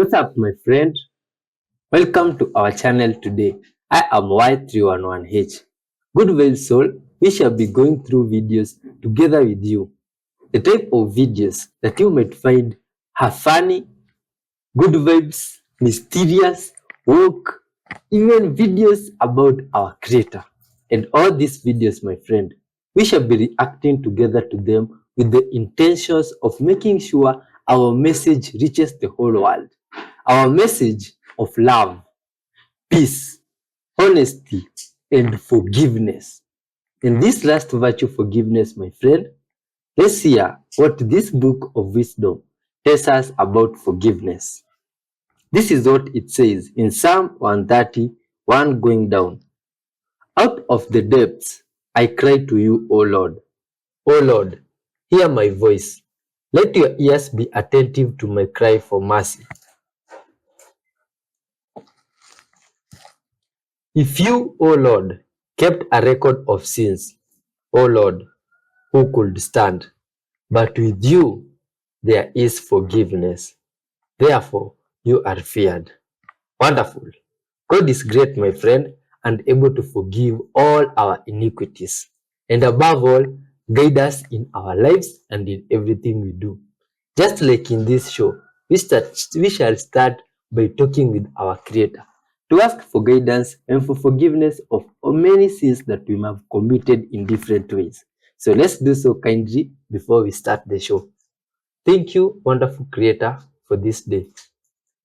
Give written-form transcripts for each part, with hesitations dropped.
What's up, my friend? Welcome to our channel today. I am Y311H. Good well, soul. We shall be going through videos together with you. The type of videos that you might find are funny, good vibes, mysterious, woke, even videos about our creator. And all these videos, my friend, we shall be reacting together to them with the intentions of making sure our message reaches the whole world. Our message of love, peace, honesty, and forgiveness. In this last virtue, forgiveness, my friend, let's hear what this book of wisdom tells us about forgiveness. This is what it says in Psalm 131 going down. Out of the depths I cry to you, O Lord. O Lord, hear my voice. Let your ears be attentive to my cry for mercy. If you, O Lord, kept a record of sins, O Lord, who could stand? But with you there is forgiveness. Therefore, you are feared. Wonderful. God is great, my friend, and able to forgive all our iniquities. And above all, guide us in our lives and in everything we do. Just like in this show, we shall start by talking with our Creator to ask for guidance and for forgiveness of many sins that we may have committed in different ways. So let's do so kindly before we start the show. Thank you, wonderful Creator, for this day.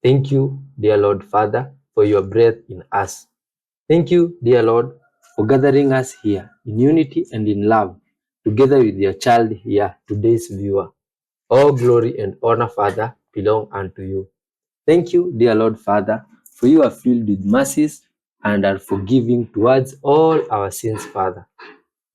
Thank you, dear Lord Father, for your breath in us. Thank you, dear Lord, for gathering us here in unity and in love, together with your child here, today's viewer. All glory and honor, Father, belong unto you. Thank you, dear Lord Father, for you are filled with mercies and are forgiving towards all our sins, Father.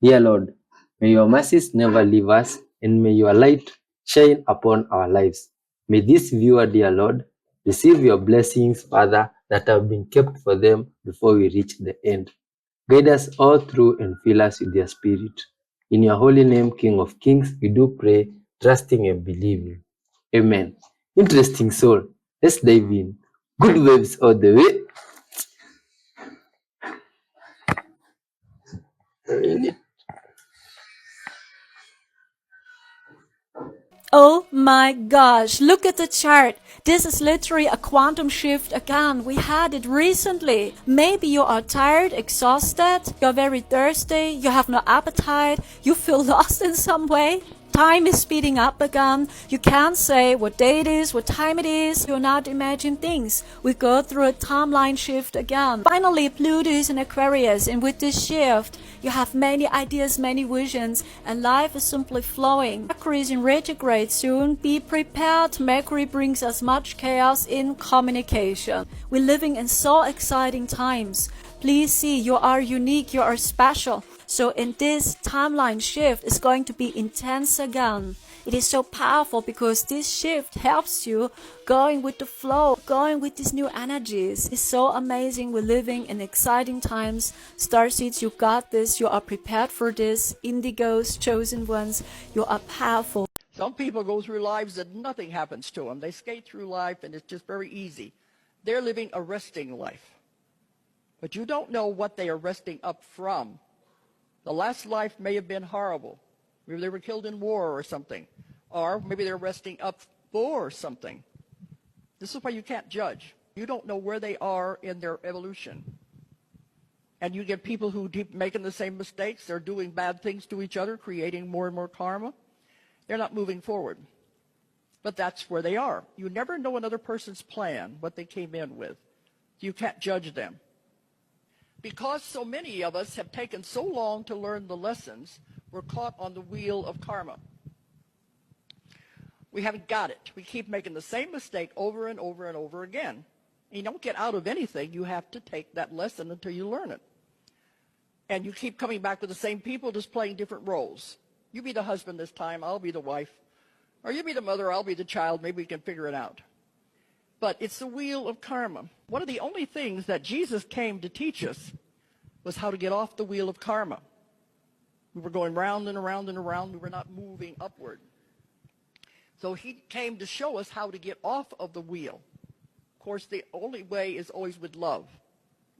Dear Lord, may your mercies never leave us, and may your light shine upon our lives. May this viewer, dear Lord, receive your blessings, Father, that have been kept for them before we reach the end. Guide us all through and fill us with your spirit. In your holy name, King of Kings, we do pray, trusting and believing. Amen. Interesting soul. Let's dive in. Good vibes all the way. Oh my gosh, look at the chart. This is literally a quantum shift again. We had it recently. Maybe you are tired, exhausted, you're very thirsty, you have no appetite, you feel lost in some way. Time is speeding up again. You can't say what day it is, what time it is. You're not imagine things. We go through a timeline shift again. Finally, Pluto is in Aquarius, and with this shift, you have many ideas, many visions, and life is simply flowing. Mercury is in retrograde soon. Be prepared. Mercury brings us much chaos in communication. We're living in so exciting times. Please see, you are unique, you are special. So in this timeline shift, it's going to be intense again. It is so powerful because this shift helps you going with the flow, going with these new energies. It's so amazing. We're living in exciting times. Starseeds, you got this. You are prepared for this. Indigos, chosen ones, you are powerful. Some people go through lives that nothing happens to them. They skate through life and it's just very easy. They're living a resting life. But you don't know what they are resting up from. The last life may have been horrible. Maybe they were killed in war or something. Or maybe they're resting up for something. This is why you can't judge. You don't know where they are in their evolution. And you get people who keep making the same mistakes. They're doing bad things to each other, creating more and more karma. They're not moving forward. But that's where they are. You never know another person's plan, what they came in with. You can't judge them. Because so many of us have taken so long to learn the lessons, we're caught on the wheel of karma. We haven't got it. We keep making the same mistake over and over and over again. And you don't get out of anything. You have to take that lesson until you learn it. And you keep coming back with the same people, just playing different roles. You be the husband this time, I'll be the wife. Or you be the mother, I'll be the child. Maybe we can figure it out. But it's the wheel of karma. One of the only things that Jesus came to teach us was how to get off the wheel of karma. We were going round and around and around. We were not moving upward. So he came to show us how to get off of the wheel. course, the only way is always with love.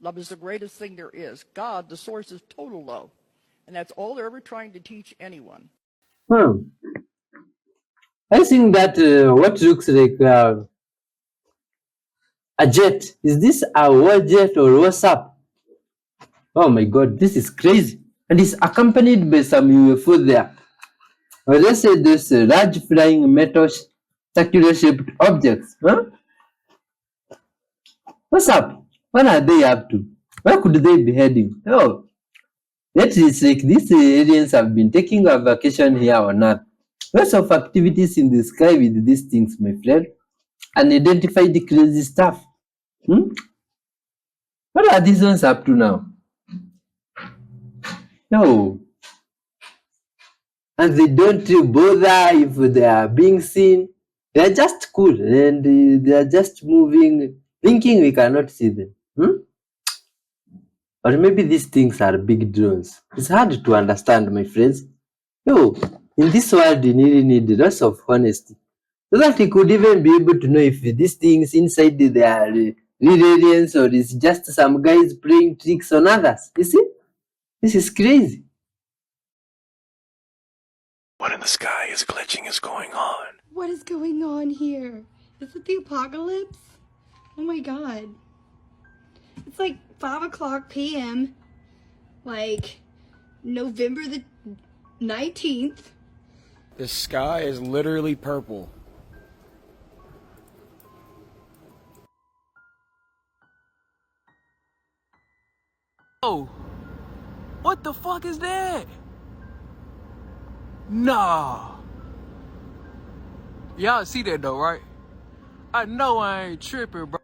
Love is the greatest thing there is. God, the source, is total love. And that's all they're ever trying to teach anyone. Hmm. I think that what looks like a jet. Is this a war jet or what's up? Oh my god, this is crazy. And it's accompanied by some UFO there. Or let's say this large flying metal circular shaped objects. Huh? What's up? What are they up to? Where could they be heading? Oh, that is like these aliens have been taking a vacation here on Earth. Lots of activities in the sky with these things, my friend. Unidentified crazy stuff. Hmm? What are these ones up to now? No. And they don't bother if they are being seen. They are just cool and they are just moving, thinking we cannot see them. Hmm? Or maybe these things are big drones. It's hard to understand, my friends. Yo, in this world, you really need lots of honesty. So that we could even be able to know if these things inside they are real aliens or it's just some guys playing tricks on others. You see? This is crazy. What in the sky is glitching is going on? What is going on here? Is it the apocalypse? Oh my god. It's like 5 o'clock p.m. like November the 19th. The sky is literally purple. Oh, what the fuck is that? Nah. Y'all see that though, right? I know I ain't tripping, bro.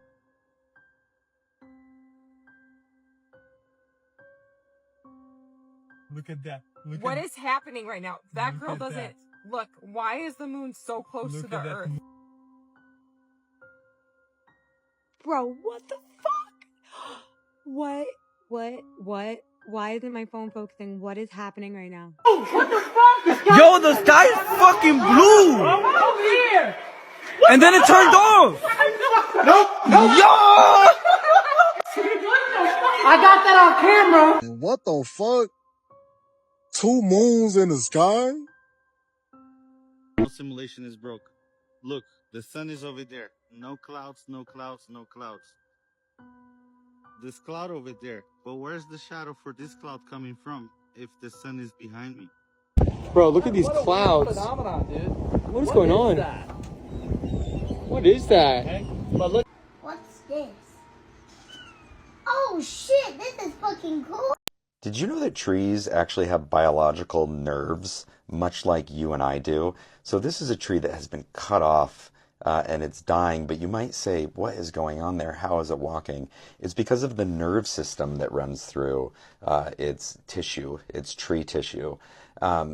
Look at that. What is happening right now? That girl doesn't look. Why is the moon so close to the earth? Bro, what the fuck? What? Why isn't my phone focusing? What is happening right now? What the fuck? Yo, the sky is fucking blue! And then it turned off! Nope. Yo! I got that on camera. What the fuck? 2 moons in the sky? No simulation is broke. Look, the sun is over there. No clouds, no clouds, no clouds. This cloud over there. But where's the shadow for this cloud coming from if the sun is behind me? Bro, look at these clouds. Phenomenon, dude. What is going on? That? What is that? What's this? Oh shit, this is fucking cool. Did you know that trees actually have biological nerves, much like you and I do? So this is a tree that has been cut off and it's dying, but you might say, what is going on there? How is it walking? It's because of the nerve system that runs through its tissue, its tree tissue.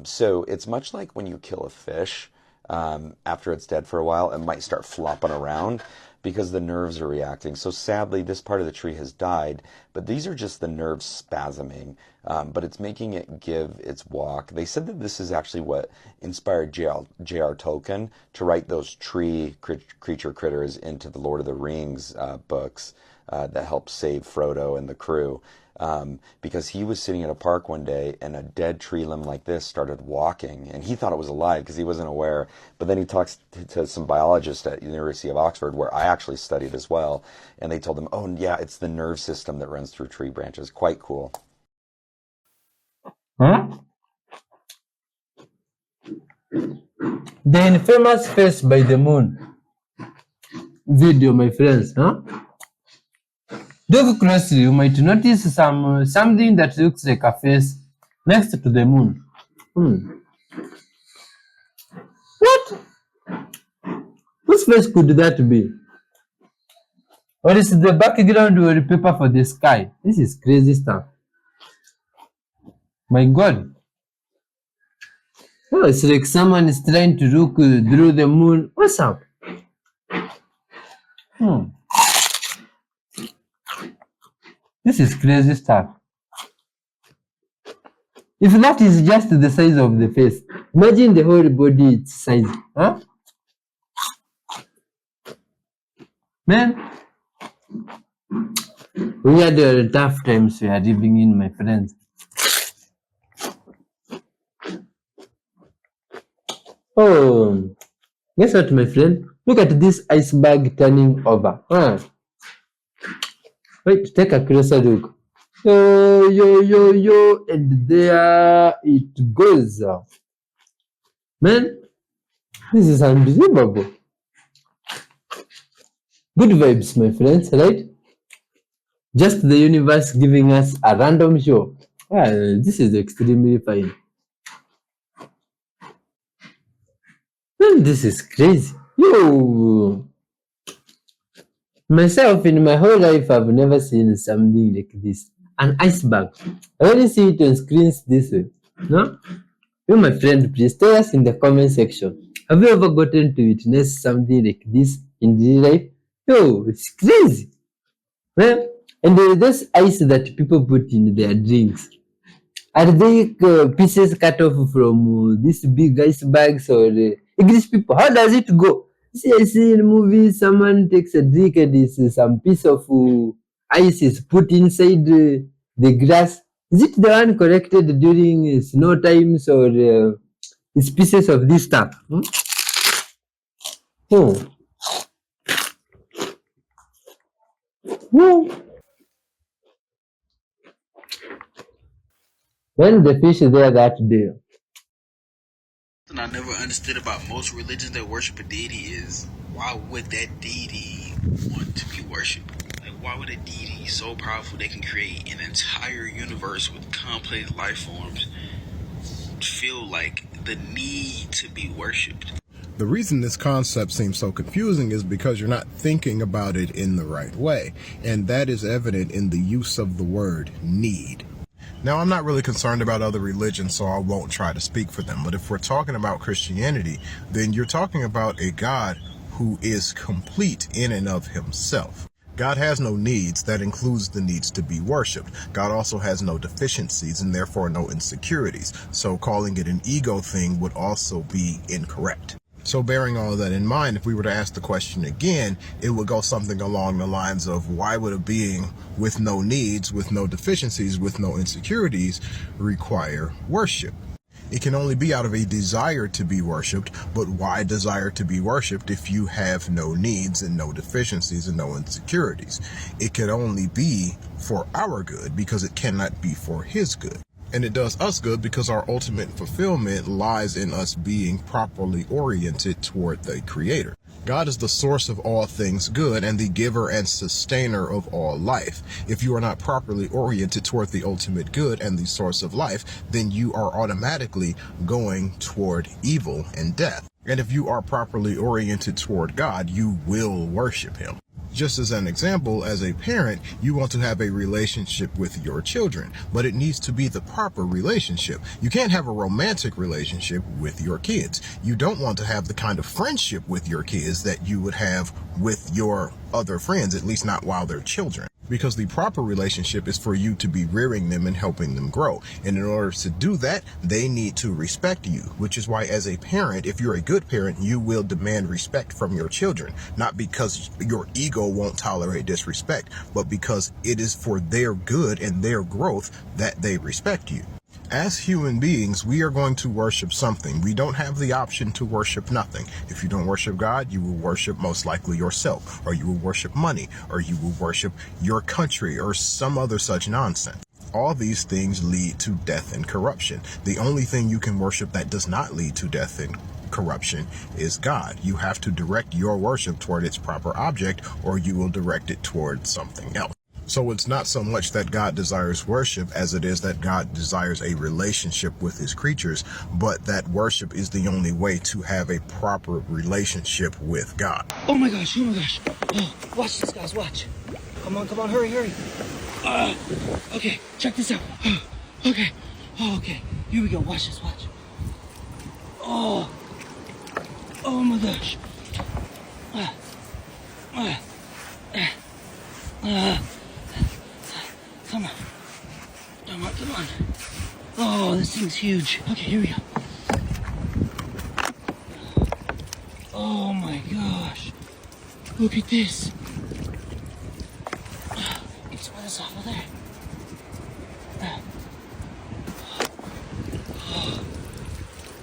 So it's much like when you kill a fish, after it's dead for a while, it might start flopping around because the nerves are reacting. So sadly, this part of the tree has died, but these are just the nerves spasming, but it's making it give its walk. They said that this is actually what inspired J.R. Tolkien to write those tree creature critters into the Lord of the Rings books that helped save Frodo and the crew. Because he was sitting at a park one day and a dead tree limb like this started walking, and he thought it was alive because he wasn't aware. But then he talks to some biologists at the University of Oxford, where I actually studied as well, and they told him, oh yeah, it's the nerve system that runs through tree branches. Quite cool. Huh? The infamous face by the moon video, my friends. Huh? Look closely, you might notice something that looks like a face next to the moon. What? Whose face could that be? Or is it the background wallpaper for the sky? This is crazy stuff. My God. Oh, it's like someone is trying to look through the moon. What's up? This is crazy stuff. If that is just the size of the face, imagine the whole body its size. Huh? Man, We had tough times we are living in, my friends. Oh, guess what, my friend? Look at this iceberg turning over. Wait, take a closer look. Yo, and there it goes. Man, this is unbelievable. Good vibes, my friends, right? Just the universe giving us a random show. This is extremely fine. Man, this is crazy. Yo, myself in my whole life, I've never seen something like this. An iceberg. I only see it on screens this way. No? You, my friend, please tell us in the comment section. Have you ever gotten to witness something like this in real life? Yo, it's crazy. Well, and those ice that people put in their drinks. Are they pieces cut off from these big icebergs or English people? How does it go? See, I see in movies, someone takes a drink and some piece of ice is put inside the glass. Is it the one collected during snow times or it's pieces of this stuff? Oh. Whoa. When the fish there that day. I never understood about most religions that worship a deity is why would that deity want to be worshipped? Like, why would a deity so powerful they can create an entire universe with complex life forms feel like the need to be worshipped? The reason this concept seems so confusing is because you're not thinking about it in the right way, and that is evident in the use of the word need. Now, I'm not really concerned about other religions, so I won't try to speak for them. But if we're talking about Christianity, then you're talking about a God who is complete in and of himself. God has no needs. That includes the needs to be worshipped. God also has no deficiencies and therefore no insecurities. So calling it an ego thing would also be incorrect. So bearing all of that in mind, if we were to ask the question again, it would go something along the lines of why would a being with no needs, with no deficiencies, with no insecurities require worship? It can only be out of a desire to be worshipped, but why desire to be worshipped if you have no needs and no deficiencies and no insecurities? It can only be for our good because it cannot be for his good. And it does us good because our ultimate fulfillment lies in us being properly oriented toward the Creator. God is the source of all things good and the giver and sustainer of all life. If you are not properly oriented toward the ultimate good and the source of life, then you are automatically going toward evil and death. And if you are properly oriented toward God, you will worship him. Just as an example, as a parent, you want to have a relationship with your children, but it needs to be the proper relationship. You can't have a romantic relationship with your kids. You don't want to have the kind of friendship with your kids that you would have with your other friends, at least not while they're children. Because the proper relationship is for you to be rearing them and helping them grow. And in order to do that, they need to respect you, which is why as a parent, if you're a good parent, you will demand respect from your children, not because your ego won't tolerate disrespect, but because it is for their good and their growth that they respect you. As human beings, we are going to worship something. We don't have the option to worship nothing. If you don't worship God, you will worship most likely yourself, or you will worship money, or you will worship your country, or some other such nonsense. All these things lead to death and corruption. The only thing you can worship that does not lead to death and corruption is God. You have to direct your worship toward its proper object, or you will direct it toward something else. So it's not so much that God desires worship as it is that God desires a relationship with his creatures, but that worship is the only way to have a proper relationship with God. Oh my gosh, oh my gosh. Oh, watch this, guys, watch. Come on, hurry. Okay, check this out. Okay, okay, here we go, watch this, watch. Oh my gosh. Come on. Oh, this thing's huge. Okay, here we go. Oh my gosh. Look at this. It's one this awful there.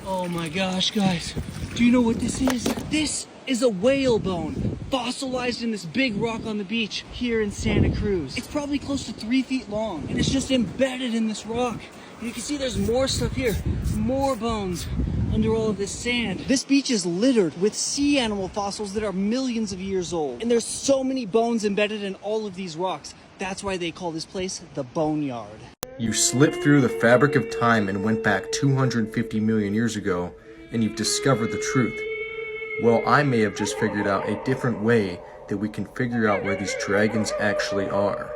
Oh my gosh, guys. Do you know what this is? This is a whale bone, fossilized in this big rock on the beach here in Santa Cruz. It's probably close to 3 feet long, and it's just embedded in this rock. And you can see there's more stuff here, more bones under all of this sand. This beach is littered with sea animal fossils that are millions of years old. And there's so many bones embedded in all of these rocks. That's why they call this place the Boneyard. You slipped through the fabric of time and went back 250 million years ago, and you've discovered the truth. Well, I may have just figured out a different way that we can figure out where these dragons actually are.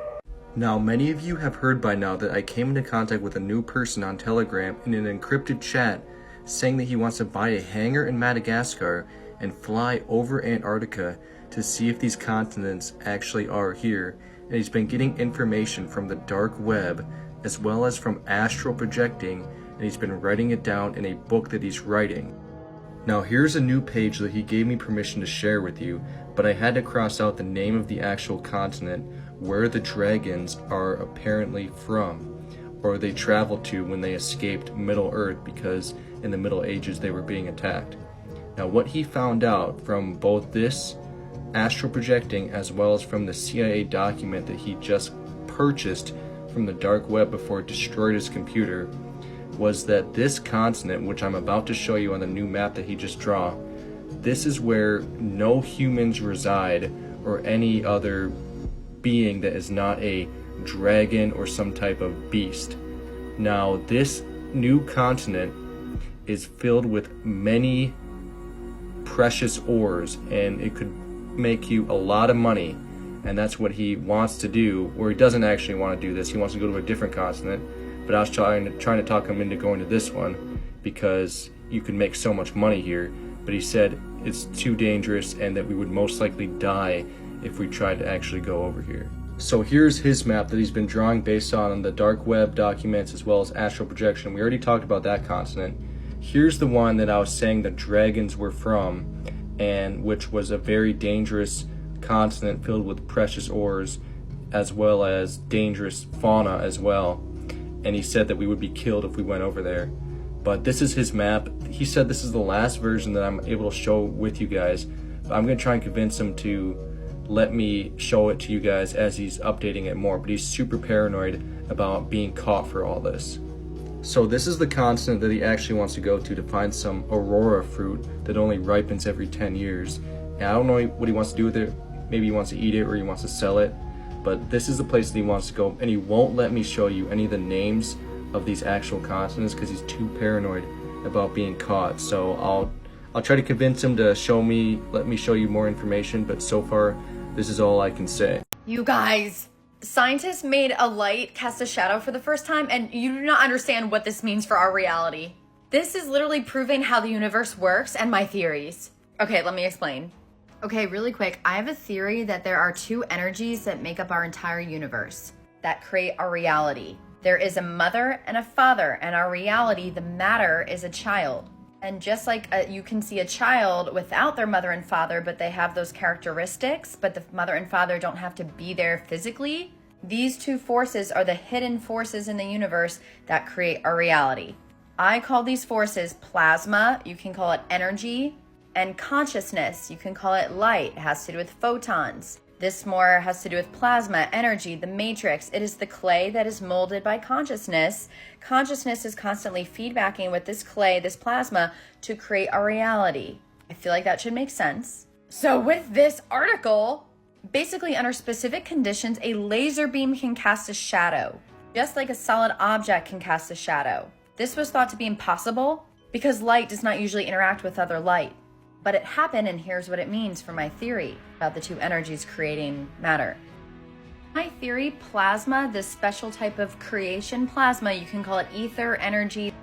Now, many of you have heard by now that I came into contact with a new person on Telegram in an encrypted chat saying that he wants to buy a hangar in Madagascar and fly over Antarctica to see if these continents actually are here, and he's been getting information from the dark web as well as from astral projecting, and he's been writing it down in a book that he's writing. Now here's a new page that he gave me permission to share with you, but I had to cross out the name of the actual continent where the dragons are apparently from, or they traveled to when they escaped Middle Earth because in the Middle Ages they were being attacked. Now what he found out from both this astral projecting as well as from the CIA document that he just purchased from the dark web before it destroyed his computer was that this continent, which I'm about to show you on the new map that he just drew, this is where no humans reside or any other being that is not a dragon or some type of beast. Now this new continent is filled with many precious ores, and it could make you a lot of money, and that's what he wants to do. Or he doesn't actually want to do this, he wants to go to a different continent, but I was trying to talk him into going to this one because you can make so much money here, but he said it's too dangerous and that we would most likely die if we tried to actually go over here. So here's his map that he's been drawing based on the dark web documents as well as astral projection. We already talked about that continent. Here's the one that I was saying the dragons were from, and which was a very dangerous continent filled with precious ores as well as dangerous fauna as well. And he said that we would be killed if we went over there. But this is his map. He said this is the last version that I'm able to show with you guys. But I'm going to try and convince him to let me show it to you guys as he's updating it more. But he's super paranoid about being caught for all this. So this is the continent that he actually wants to go to find some aurora fruit that only ripens every 10 years. And I don't know what he wants to do with it. Maybe he wants to eat it or he wants to sell it. But this is the place that he wants to go, and he won't let me show you any of the names of these actual continents because he's too paranoid about being caught. So I'll try to convince him to let me show you more information, but so far this is all I can say. You guys, scientists made a light cast a shadow for the first time, and you do not understand what this means for our reality. This is literally proving how the universe works and my theories. Okay, let me explain. Okay, really quick, I have a theory that there are two energies that make up our entire universe, that create our reality. There is a mother and a father, and our reality, the matter, is a child. And just like you can see a child without their mother and father, but they have those characteristics, but the mother and father don't have to be there physically, these two forces are the hidden forces in the universe that create our reality. I call these forces plasma, you can call it energy, and consciousness, you can call it light. It has to do with photons. This more has to do with plasma, energy, the matrix. It is the clay that is molded by consciousness. Consciousness is constantly feedbacking with this clay, this plasma, to create our reality. I feel like that should make sense. So with this article, basically under specific conditions, a laser beam can cast a shadow, just like a solid object can cast a shadow. This was thought to be impossible because light does not usually interact with other light. But it happened, and here's what it means for my theory about the two energies creating matter. My theory, plasma, this special type of creation plasma, you can call it ether, energy,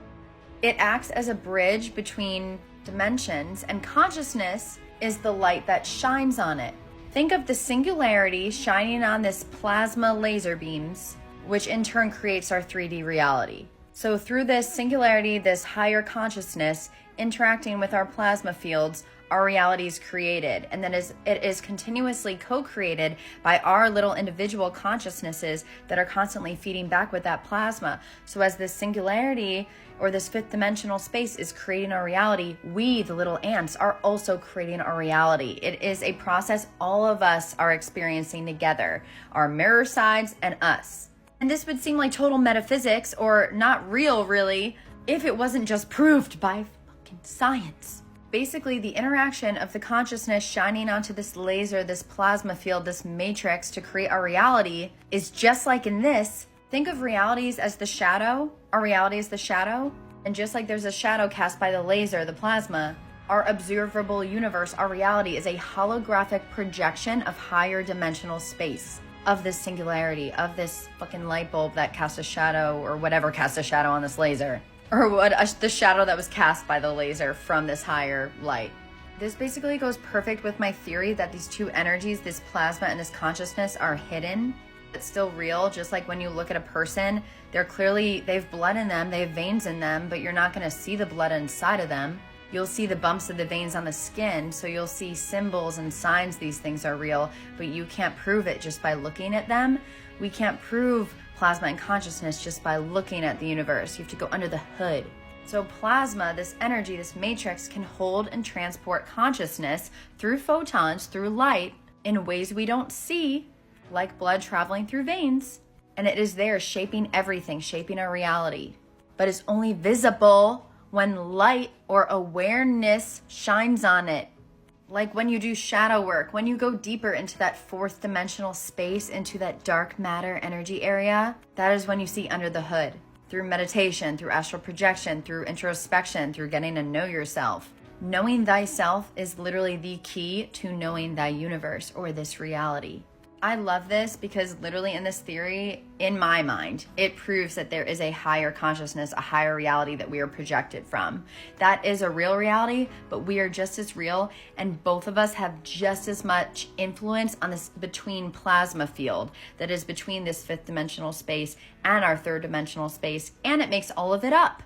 it acts as a bridge between dimensions, and consciousness is the light that shines on it. Think of the singularity shining on this plasma laser beams, which in turn creates our 3D reality. So through this singularity, this higher consciousness, interacting with our plasma fields, our reality is created, and then it is continuously co-created by our little individual consciousnesses that are constantly feeding back with that plasma. So as this singularity or this fifth dimensional space is creating our reality, we, the little ants, are also creating our reality. It is a process all of us are experiencing together, our mirror sides and us. And this would seem like total metaphysics or not real, really, if it wasn't just proved by fucking science. Basically, the interaction of the consciousness shining onto this laser, this plasma field, this matrix to create our reality is just like in this. Think of realities as the shadow, our reality is the shadow, and just like there's a shadow cast by the laser, the plasma, our observable universe, our reality is a holographic projection of higher dimensional space, of this singularity, of this fucking light bulb that casts a shadow, or whatever casts a shadow on this laser. Or the shadow that was cast by the laser from this higher light. This basically goes perfect with my theory that these two energies, this plasma and this consciousness, are hidden. It's still real, just like when you look at a person, they have blood in them, they have veins in them, but you're not going to see the blood inside of them. You'll see the bumps of the veins on the skin, so you'll see symbols and signs these things are real, but you can't prove it just by looking at them. We can't prove plasma and consciousness just by looking at the universe. You have to go under the hood. So plasma, this energy, this matrix, can hold and transport consciousness through photons, through light, in ways we don't see, like blood traveling through veins. And it is there shaping everything, shaping our reality. But it's only visible when light or awareness shines on it. Like when you do shadow work, when you go deeper into that fourth dimensional space, into that dark matter energy area, that is when you see under the hood. Through meditation, through astral projection, through introspection, through getting to know yourself. Knowing thyself is literally the key to knowing thy universe or this reality. I love this because literally in this theory, in my mind, it proves that there is a higher consciousness, a higher reality that we are projected from. That is a real reality, but we are just as real, and both of us have just as much influence on this between plasma field that is between this fifth dimensional space and our third dimensional space, and it makes all of it up.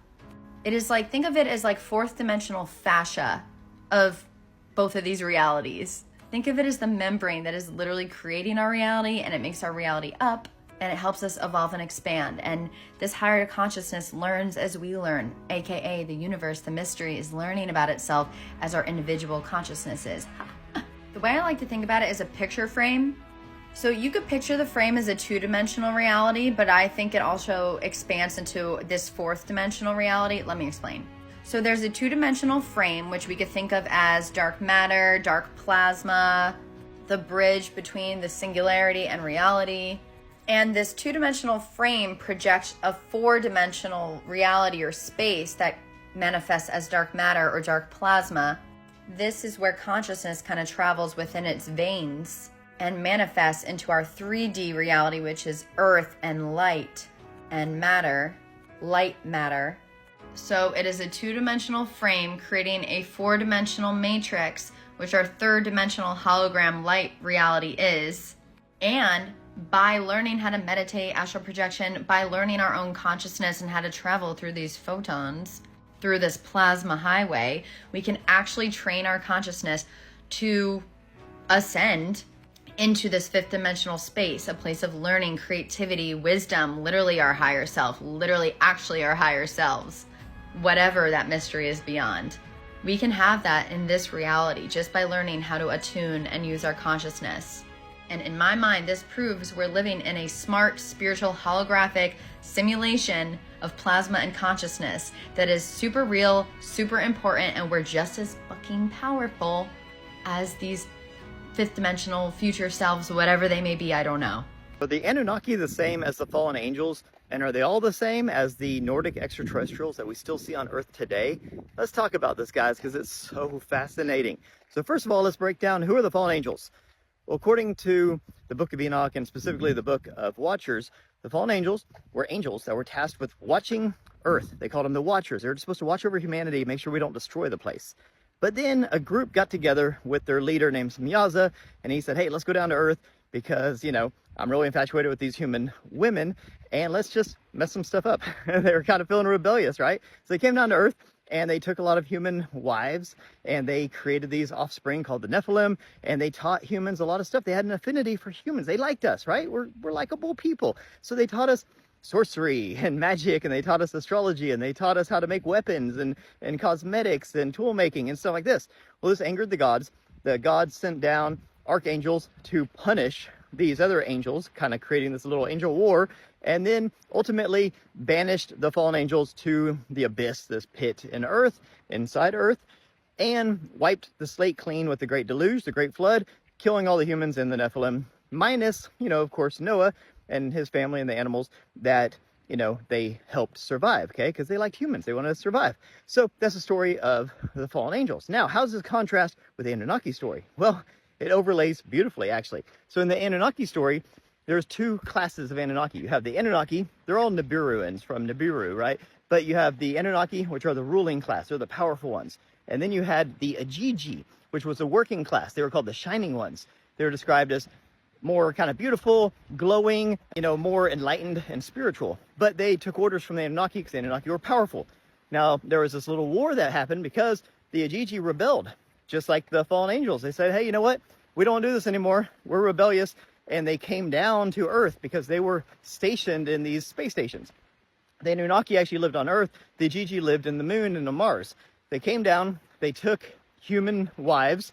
It is like, think of it as like fourth dimensional fascia of both of these realities. Think of it as the membrane that is literally creating our reality, and it makes our reality up, and it helps us evolve and expand. And this higher consciousness learns as we learn, aka the universe, the mystery, is learning about itself as our individual consciousnesses. The way I like to think about it is a picture frame. So you could picture the frame as a two-dimensional reality, but I think it also expands into this fourth dimensional reality. Let me explain. So there's a two-dimensional frame, which we could think of as dark matter, dark plasma, the bridge between the singularity and reality. And this two-dimensional frame projects a four-dimensional reality or space that manifests as dark matter or dark plasma. This is where consciousness kind of travels within its veins and manifests into our 3D reality, which is earth and light and matter, light matter. So it is a two-dimensional frame creating a four-dimensional matrix, which our third-dimensional hologram light reality is. And by learning how to meditate, astral projection, by learning our own consciousness and how to travel through these photons, through this plasma highway, we can actually train our consciousness to ascend into this fifth dimensional space, a place of learning, creativity, wisdom, literally our higher self, literally actually our higher selves. Whatever that mystery is beyond. We can have that in this reality just by learning how to attune and use our consciousness. And in my mind, this proves we're living in a smart, spiritual, holographic simulation of plasma and consciousness that is super real, super important, and we're just as fucking powerful as these fifth dimensional future selves, whatever they may be, I don't know. Are the Anunnaki the same as the fallen angels? And are they all the same as the Nordic extraterrestrials that we still see on Earth today? Let's talk about this, guys, because it's so fascinating. So first of all, let's break down who are the fallen angels. Well, according to the Book of Enoch, and specifically the Book of Watchers, the fallen angels were angels that were tasked with watching Earth. They called them the Watchers. They were supposed to watch over humanity, make sure we don't destroy the place. But then a group got together with their leader named Samyaza, and he said, hey, let's go down to Earth because, you know, I'm really infatuated with these human women, and let's just mess some stuff up. They were kind of feeling rebellious, right? So they came down to Earth, and they took a lot of human wives and they created these offspring called the Nephilim, and they taught humans a lot of stuff. They had an affinity for humans. They liked us, right? We're likable people. So they taught us sorcery and magic, and they taught us astrology, and they taught us how to make weapons and cosmetics and tool making and stuff like this. Well, this angered the gods. The gods sent down archangels to punish these other angels, kind of creating this little angel war, and then ultimately banished the fallen angels to the abyss, this pit in earth, inside earth, and wiped the slate clean with the great deluge, the great flood, killing all the humans and the Nephilim, minus, of course, Noah and his family and the animals that, they helped survive, okay? Because they liked humans. They wanted to survive. So that's the story of the fallen angels. Now, how does this contrast with the Anunnaki story? Well, it overlays beautifully, actually. So in the Anunnaki story, there's two classes of Anunnaki. You have the Anunnaki, they're all Nibiruans from Nibiru, right? But you have the Anunnaki, which are the ruling class, they're the powerful ones. And then you had the Ajiji, which was the working class. They were called the shining ones. They were described as more kind of beautiful, glowing, more enlightened and spiritual. But they took orders from the Anunnaki because the Anunnaki were powerful. Now, there was this little war that happened because the Ajiji rebelled, just like the fallen angels. They said, hey, you know what? We don't want to do this anymore. We're rebellious. And they came down to Earth because they were stationed in these space stations. The Anunnaki actually lived on Earth. The Ajiji lived in the moon and on Mars. They came down, they took human wives,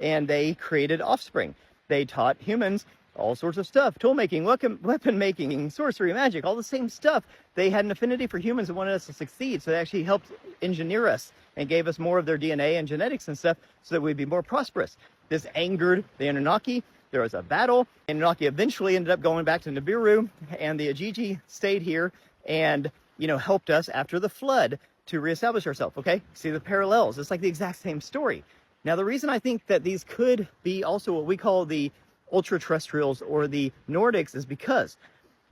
and they created offspring. They taught humans all sorts of stuff, tool making, weapon making, sorcery, magic, all the same stuff. They had an affinity for humans and wanted us to succeed, so they actually helped engineer us and gave us more of their DNA and genetics and stuff so that we'd be more prosperous. This angered the Anunnaki. There was a battle. Anunnaki eventually ended up going back to Nibiru, and the Ajiji stayed here and, helped us after the flood to reestablish ourselves, okay? See the parallels. It's like the exact same story. Now, the reason I think that these could be also what we call the ultra-terrestrials or the Nordics is because,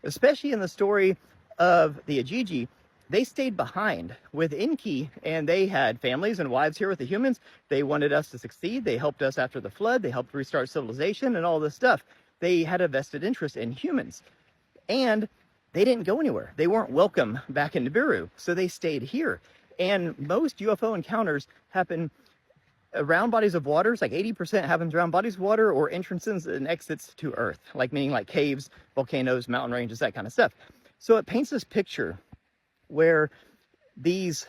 especially in the story of the Ajiji, they stayed behind with Enki, and they had families and wives here with the humans. They wanted us to succeed. They helped us after the flood. They helped restart civilization and all this stuff. They had a vested interest in humans, and they didn't go anywhere. They weren't welcome back in Nibiru, so they stayed here. And most UFO encounters happen around bodies of water. It's like 80% happens around bodies of water or entrances and exits to Earth, meaning like caves, volcanoes, mountain ranges, that kind of stuff. So it paints this picture where these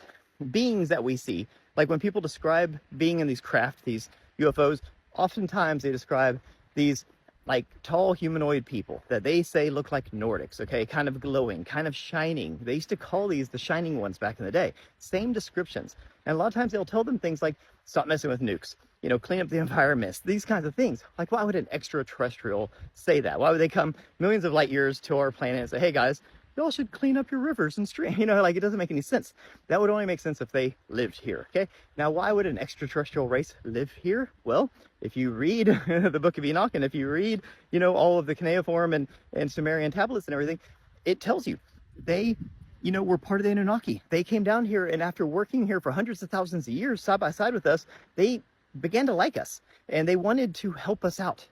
beings that we see, like when people describe being in these craft, these UFOs, oftentimes they describe these like tall humanoid people that they say look like Nordics, okay, kind of glowing, kind of shining. They used to call these the shining ones back in the day. Same descriptions. And a lot of times they'll tell them things like, stop messing with nukes, clean up the environment, these kinds of things. Like, why would an extraterrestrial say that? Why would they come millions of light years to our planet and say, hey guys, y'all should clean up your rivers and streams? It doesn't make any sense. That would only make sense if they lived here, okay? Now, why would an extraterrestrial race live here? Well, if you read the Book of Enoch, and if you read, all of the cuneiform and Sumerian tablets and everything, it tells you they, were part of the Anunnaki. They came down here, and after working here for hundreds of thousands of years, side by side with us, they began to like us, and they wanted to help us out.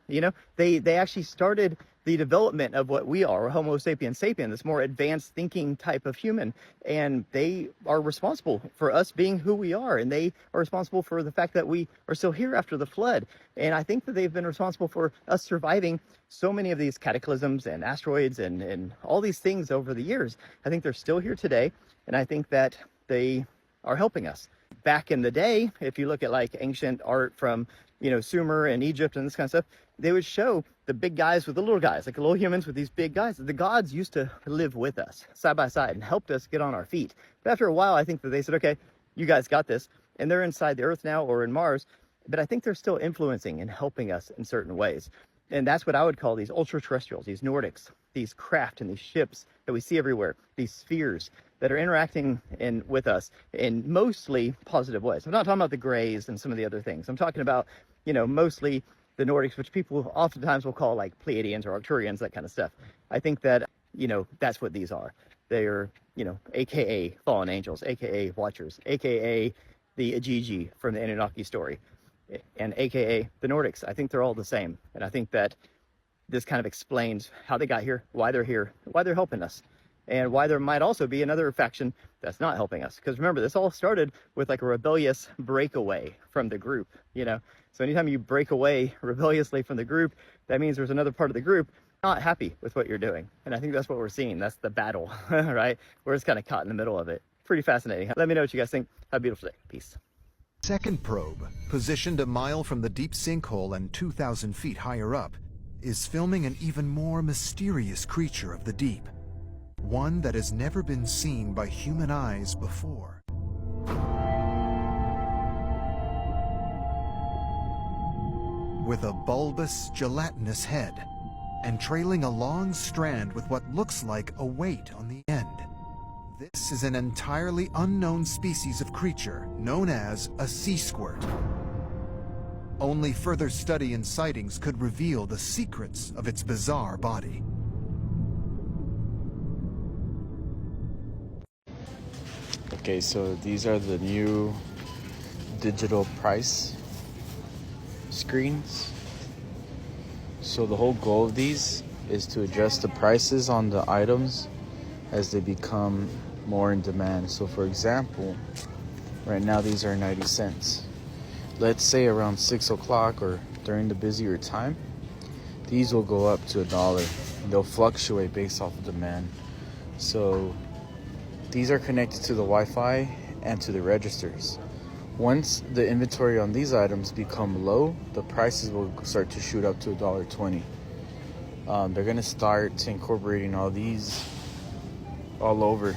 They actually started the development of what we are, Homo sapiens sapien, this more advanced thinking type of human. And they are responsible for us being who we are. And they are responsible for the fact that we are still here after the flood. And I think that they've been responsible for us surviving so many of these cataclysms and asteroids and all these things over the years. I think they're still here today. And I think that they are helping us. Back in the day, if you look at like ancient art from, Sumer and Egypt and this kind of stuff, they would show the big guys with the little guys, like the little humans with these big guys. The gods used to live with us side by side and helped us get on our feet. But after a while, I think that they said, okay, you guys got this. And they're inside the Earth now or in Mars. But I think they're still influencing and helping us in certain ways. And that's what I would call these ultra-terrestrials, these Nordics, these craft and these ships that we see everywhere, these spheres that are interacting with us in mostly positive ways. I'm not talking about the Greys and some of the other things. I'm talking about, mostly the Nordics, which people oftentimes will call like Pleiadians or Arcturians, that kind of stuff. I think that, that's what these are. They are, AKA fallen angels, AKA watchers, AKA the Ajiji from the Anunnaki story, and AKA the Nordics. I think they're all the same. And I think that this kind of explains how they got here, why they're helping us. and why there might also be another faction that's not helping us. Because remember, this all started with like a rebellious breakaway from the group, you know? So anytime you break away rebelliously from the group, that means there's another part of the group not happy with what you're doing. And I think that's what we're seeing. That's the battle, right? We're just kind of caught in the middle of it. Pretty fascinating. Let me know what you guys think. Have a beautiful day. Peace. Second probe, positioned a mile from the deep sinkhole and 2,000 feet higher up, is filming an even more mysterious creature of the deep. One that has never been seen by human eyes before. With a bulbous, gelatinous head, and trailing a long strand with what looks like a weight on the end. This is an entirely unknown species of creature known as a sea squirt. Only further study and sightings could reveal the secrets of its bizarre body. Okay, so these are the new digital price screens. So the whole goal of these is to adjust the prices on the items as they become more in demand. So for example, right now these are 90 cents. Let's say around 6 o'clock or during the busier time, these will go up to $1. They'll fluctuate based off of demand. So these are connected to the Wi-Fi and to the registers. Once the inventory on these items become low, the prices will start to shoot up to $1.20. They're gonna start incorporating all these all over.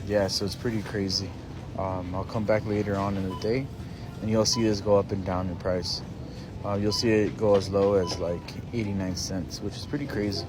Yeah, so it's pretty crazy. I'll come back later on in the day and you'll see this go up and down in price. You'll see it go as low as like 89 cents, which is pretty crazy.